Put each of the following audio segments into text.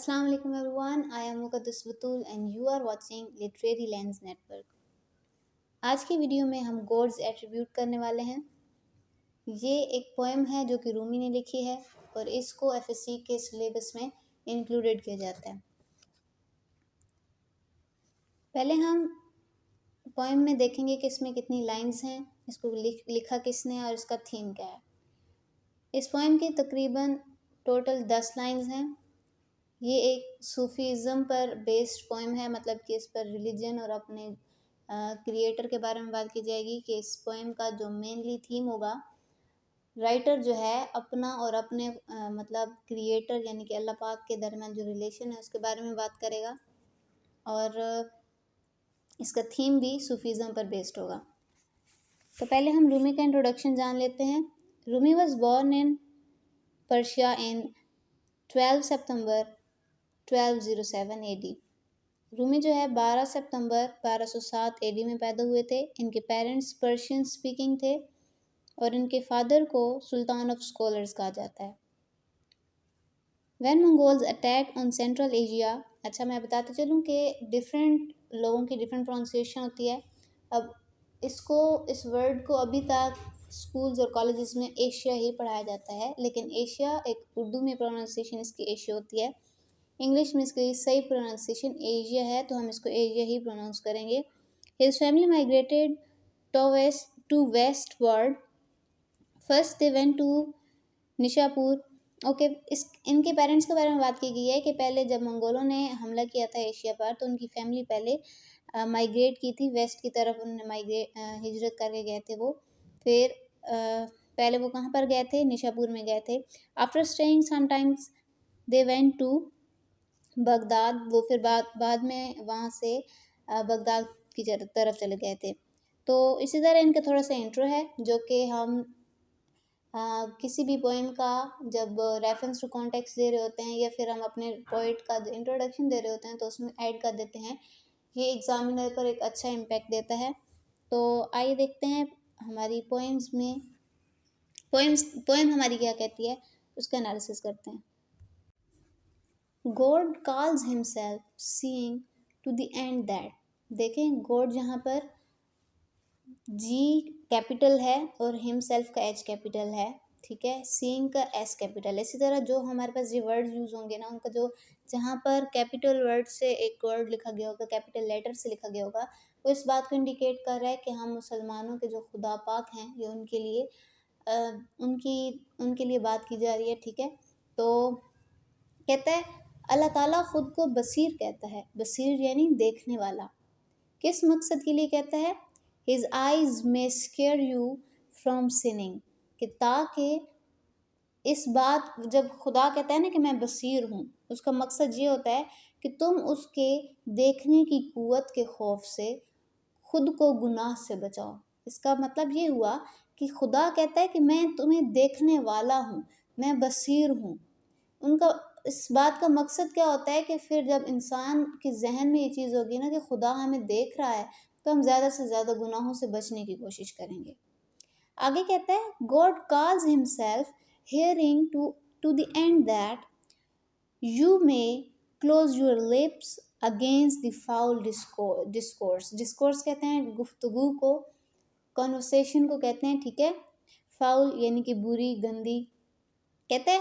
Assalamu alaikum everyone. I am मुक़द्दस Batool and you are watching Literary Lens Network. आज की video में हम God's attribute करने वाले हैं। ये एक पोएम है जो कि रूमी ने लिखी है और इसको एफएससी के सिलेबस में इंक्लूडेड किया जाता है। पहले हम पोएम में देखेंगे कि इसमें कितनी लाइंस हैं, इसको लिखा किसने है और इसका थीम क्या है। इस पोएम की तकरीबन टोटल 10 लाइंस हैं। ये एक सूफीज़म पर बेस्ड पोएम है, मतलब कि इस पर रिलीजन और अपने क्रिएटर के बारे में बात की जाएगी कि इस पोएम का जो मेनली थीम होगा, राइटर जो है अपना और अपने मतलब क्रिएटर यानी कि अल्लाह पाक के दरमियान जो रिलेशन है उसके बारे में बात करेगा और इसका थीम भी सूफीज़म पर बेस्ड होगा। तो पहले हम रूमी का इंट्रोडक्शन जान लेते हैं। Rumi was born in Persia in 12 September 1207 AD। Rumi जो है 12 सितंबर 1207 AD में पैदा हुए थे। इनके पेरेंट्स पर्शियन स्पीकिंग थे और इनके फादर को सुल्तान ऑफ स्कॉलर्स कहा जाता है। When Mongols attack on central Asia, अच्छा मैं बताते चलूँ कि डिफरेंट लोगों की डिफरेंट प्रोनाउंसिएशन होती है। अब इस वर्ड को अभी तक स्कूल्स और कॉलेजेस में एशिया ही पढ़ाया जाता है, लेकिन एशिया एक उर्दू में प्रोनाउंसिएशन इसकी एशिया होती है। इंग्लिश में इसकी सही प्रोनाउंसिएशन एशिया है, तो हम इसको एशिया ही प्रोनाउंस करेंगे। His family migrated to west world. First they went to Nishapur. Okay, इनके पेरेंट्स के बारे में बात की गई है कि पहले जब मंगोलों ने हमला किया था एशिया पर, तो उनकी फैमिली पहले माइग्रेट की थी वेस्ट की तरफ। उन्होंने हिजरत करके गए थे वो। फिर पहले वो कहाँ पर गए थे? निशापुर में गए थे। After staying sometimes they went to Baghdad. वो फिर बाद में वहाँ से बगदाद की तरफ चले गए थे। तो इसी तरह इनका थोड़ा सा इंट्रो है जो कि हम किसी भी पोएम का जब रेफरेंस टू कॉन्टेक्स्ट दे रहे होते हैं या फिर हम अपने पोइट का इंट्रोडक्शन दे रहे होते हैं तो उसमें ऐड कर देते हैं। ये एग्जामिनर पर एक अच्छा इम्पैक्ट देता है। तो आइए देखते हैं हमारी पोएम हमारी क्या कहती है, उसका एनालिसिस करते हैं। God calls himself seeing to the end that. देखें, गॉड जहाँ पर जी कैपिटल है और हिमसेल्फ का एच कैपिटल है, ठीक है, सीइंग का एस कैपिटल है। इसी तरह जो हमारे पास ये वर्ड यूज़ होंगे ना, उनका जो जहाँ पर कैपिटल वर्ड से एक वर्ड लिखा गया होगा, कैपिटल लेटर से लिखा गया होगा, वो इस बात को इंडिकेट कर रहा है कि हम मुसलमानों के जो खुदा पाक हैं ये उनके लिए बात की जा रही है, ठीक है। तो कहता है अल्लाह ताला ख़ुद को बसीर कहता है। बसीर यानी देखने वाला। किस मकसद के लिए कहता है? His eyes may scare you from sinning, कि ताकि इस बात, जब खुदा कहता है ना कि मैं बसीर हूँ, उसका मकसद ये होता है कि तुम उसके देखने की कुव्वत के खौफ से खुद को गुनाह से बचाओ। इसका मतलब ये हुआ कि खुदा कहता है कि मैं तुम्हें देखने वाला हूँ, मैं बसीर हूँ। उनका इस बात का मकसद क्या होता है कि फिर जब इंसान के जहन में ये चीज़ होगी ना कि खुदा हमें देख रहा है, तो हम ज़्यादा से ज़्यादा गुनाहों से बचने की कोशिश करेंगे। आगे कहता है God calls himself hearing to the end that you may close your lips against the foul discourse. Discourse कहते हैं गुफ्तगू को, कॉन्वर्सेशन को कहते हैं, ठीक है। फाउल यानी कि बुरी, गंदी। कहता है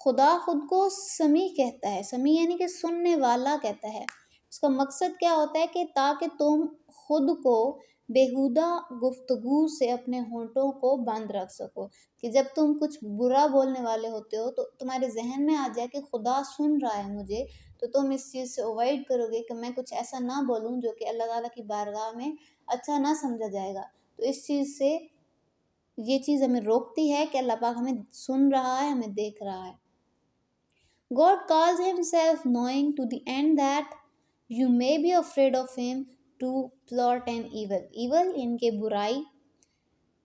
खुदा खुद को समी कहता है। समी यानी कि सुनने वाला कहता है। उसका मकसद क्या होता है कि ताकि तुम खुद को बेहुदा गुफ्तगू से अपने होंठों को बंद रख सको, कि जब तुम कुछ बुरा बोलने वाले होते हो तो तुम्हारे जहन में आ जाए कि खुदा सुन रहा है मुझे, तो तुम इस चीज़ से अवॉइड करोगे कि मैं कुछ ऐसा ना बोलूँ जो कि अल्लाह ताला की बारगाह में अच्छा ना समझा जाएगा। तो इस चीज़ से ये चीज़ हमें रोकती है कि अल्लाह पाक हमें सुन रहा है, हमें देख रहा है। God calls himself knowing to the end that you may be afraid of him to plot an evil. Evil यानी कि बुराई,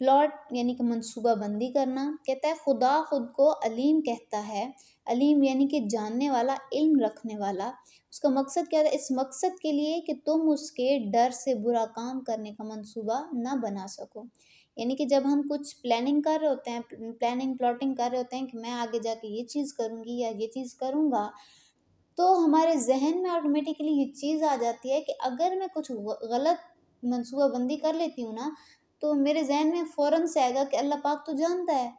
प्लॉट यानी कि मंसूबा बंदी करना। कहता है खुदा खुद को अलीम कहता है। अलीम यानी कि जानने वाला, इल्म रखने वाला। उसका मकसद क्या है? इस मकसद के लिए कि तुम उसके डर से बुरा काम करने का मंसूबा ना बना सको। यानी कि जब हम कुछ प्लानिंग कर रहे होते हैं, प्लानिंग प्लॉटिंग कर रहे होते हैं कि मैं आगे जाके ये चीज़ करूँगी या ये चीज़ करूँगा, تو ہمارے ذہن میں آٹومیٹکلی یہ چیز آ جاتی ہے کہ اگر میں کچھ غلط منصوبہ بندی کر لیتی ہوں نا تو میرے ذہن میں فوراً سے آئے گا کہ اللہ پاک تو جانتا ہے،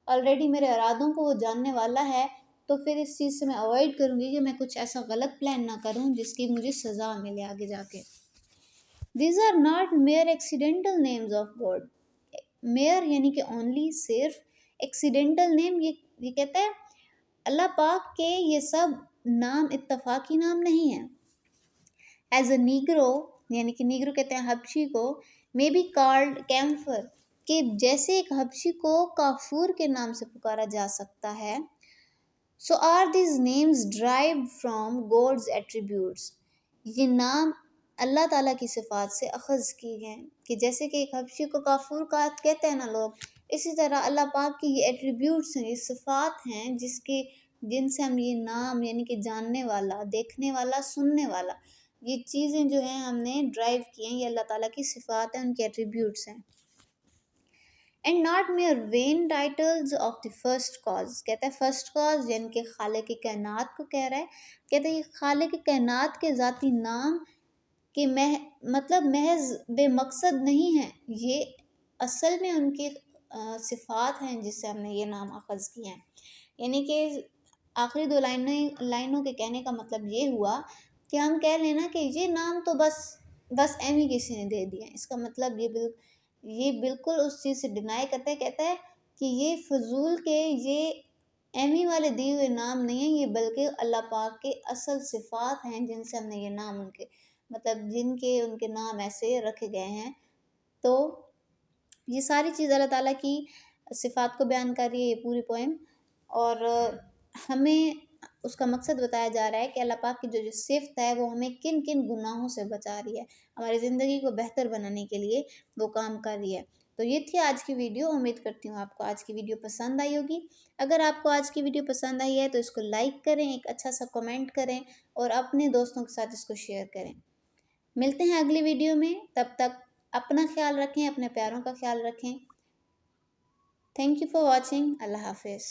آلریڈی میرے ارادوں کو وہ جاننے والا ہے، تو پھر اس چیز سے میں اوائڈ کروں گی کہ میں کچھ ایسا غلط پلان نہ کروں جس کی مجھے سزا ملے آگے جا کے۔ These are not mere accidental names of God. Mere یعنی کہ only، صرف، accidental name یہ کہتا ہے اللہ پاک کے یہ سب نام اتفاقی نام نہیں ہیں۔ ایز اے نیگرو یعنی کہ نیگرو کہتے ہیں حبشی کو، may be called کیمفر، کہ جیسے ایک حبشی کو کافور کے نام سے پکارا جا سکتا ہے، so are these names derived from God's attributes. یہ نام اللہ تعالیٰ کی صفات سے اخذ کی گئے، کہ جیسے کہ ایک حبشی کو کافور کا کہتے ہیں نا لوگ، اسی طرح اللہ پاک کی یہ ایٹریبیوٹس ہیں، یہ صفات ہیں جن سے ہم یہ نام یعنی کہ جاننے والا، دیکھنے والا، سننے والا، یہ چیزیں جو ہیں ہم نے ڈرائیو کی ہیں، یہ اللہ تعالیٰ کی صفات ہیں، ان کے ایٹریبیوٹس ہیں۔ And not mere vain titles of the first cause, کہتا ہے فرسٹ کاز یعنی کہ خالق کائنات کو کہہ رہا ہے، کہتا ہے یہ خالق کائنات کے ذاتی نام کہ مطلب محض بے مقصد نہیں ہیں، یہ اصل میں ان کی صفات ہیں جس سے ہم نے یہ نام اخذ کیے ہیں۔ یعنی کہ آخری دو لائنوں کے کہنے کا مطلب یہ ہوا کہ ہم کہہ لینا کہ یہ نام تو بس ایویں کسی نے دے دیا، اس کا مطلب یہ بالکل اس چیز سے ڈینائی کرتا ہے، کہتا ہے کہ یہ فضول کے، یہ ایویں والے دیے ہوئے نام نہیں ہیں، یہ بلکہ اللہ پاک کے اصل صفات ہیں جن سے ہم نے یہ نام ان کے نام ایسے رکھے گئے ہیں۔ تو یہ ساری چیز اللہ تعالیٰ کی صفات کو بیان کر رہی ہے یہ پوری پوئم، اور ہمیں اس کا مقصد بتایا جا رہا ہے کہ اللہ پاک کی جو صفت ہے وہ ہمیں کن کن گناہوں سے بچا رہی ہے، ہماری زندگی کو بہتر بنانے کے لیے وہ کام کر رہی ہے۔ تو یہ تھی آج کی ویڈیو، امید کرتی ہوں آپ کو آج کی ویڈیو پسند آئی ہوگی۔ اگر آپ کو آج کی ویڈیو پسند آئی ہے تو اس کو لائک کریں، ایک اچھا سا کمنٹ کریں اور اپنے دوستوں کے ساتھ اس کو شیئر کریں۔ ملتے ہیں اگلی ویڈیو میں، تب تک اپنا خیال رکھیں، اپنے پیاروں کا خیال رکھیں۔ تھینک یو فار واچنگ، اللہ حافظ۔